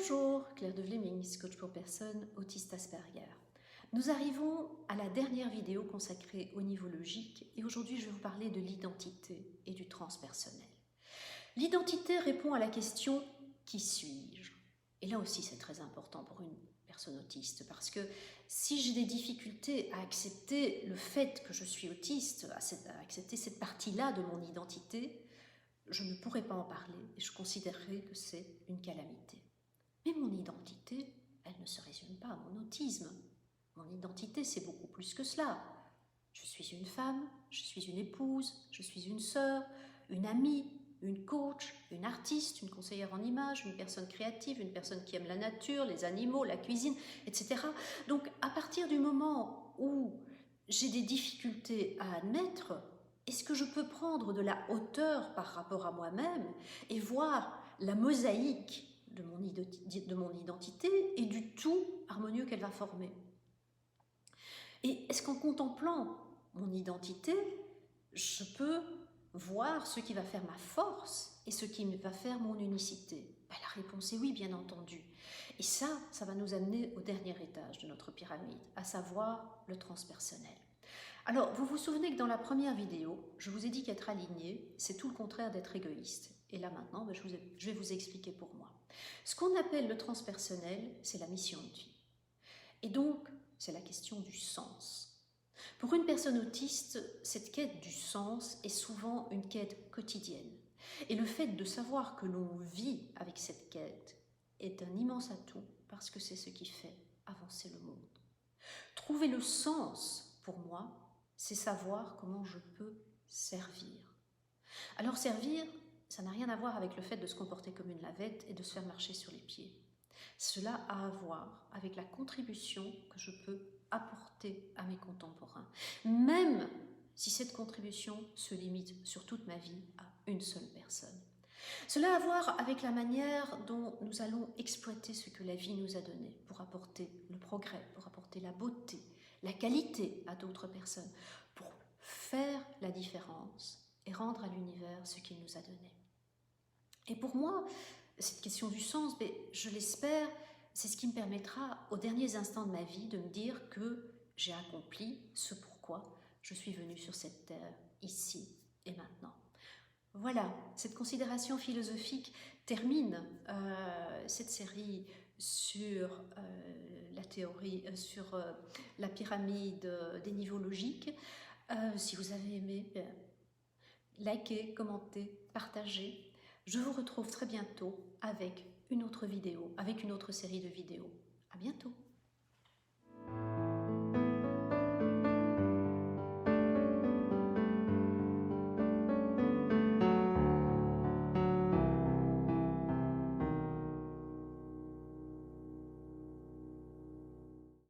Bonjour, Claire de Vleming, coach pour personnes autistes Asperger. Nous arrivons à la dernière vidéo consacrée au niveau logique et aujourd'hui je vais vous parler de l'identité et du transpersonnel. L'identité répond à la question « Qui suis-je » Et là aussi c'est très important pour une personne autiste parce que si j'ai des difficultés à accepter le fait que je suis autiste, à accepter cette partie-là de mon identité, je ne pourrais pas en parler et je considérerais que c'est une calamité. Mais mon identité, elle ne se résume pas à mon autisme. Mon identité, c'est beaucoup plus que cela. Je suis une femme, je suis une épouse, je suis une sœur, une amie, une coach, une artiste, une conseillère en images, une personne créative, une personne qui aime la nature, les animaux, la cuisine, etc. Donc, à partir du moment où j'ai des difficultés à admettre, est-ce que je peux prendre de la hauteur par rapport à moi-même et voir la mosaïque de mon identité et du tout harmonieux qu'elle va former? Et est-ce qu'en contemplant mon identité, je peux voir ce qui va faire ma force et ce qui va faire mon unicité? La réponse est oui, bien entendu. Et ça va nous amener au dernier étage de notre pyramide, à savoir le transpersonnel. Alors, vous vous souvenez que dans la première vidéo, je vous ai dit qu'être aligné, c'est tout le contraire d'être égoïste. Et là maintenant, je vais vous expliquer pour moi. Ce qu'on appelle le transpersonnel, c'est la mission de vie. Et donc, c'est la question du sens. Pour une personne autiste, cette quête du sens est souvent une quête quotidienne. Et le fait de savoir que l'on vit avec cette quête est un immense atout parce que c'est ce qui fait avancer le monde. Trouver le sens, pour moi, c'est savoir comment je peux servir. Alors servir, ça n'a rien à voir avec le fait de se comporter comme une lavette et de se faire marcher sur les pieds. Cela a à voir avec la contribution que je peux apporter à mes contemporains, même si cette contribution se limite sur toute ma vie à une seule personne. Cela a à voir avec la manière dont nous allons exploiter ce que la vie nous a donné pour apporter le progrès, pour apporter la beauté, la qualité à d'autres personnes, pour faire la différence et rendre à l'univers ce qu'il nous a donné. Et pour moi, cette question du sens, je l'espère, c'est ce qui me permettra aux derniers instants de ma vie de me dire que j'ai accompli ce pourquoi je suis venue sur cette terre, ici et maintenant. Voilà, cette considération philosophique termine cette série sur la théorie, sur la pyramide des niveaux logiques. Si vous avez aimé, likez, commentez, partagez. Je vous retrouve très bientôt avec une autre vidéo, avec une autre série de vidéos. À bientôt.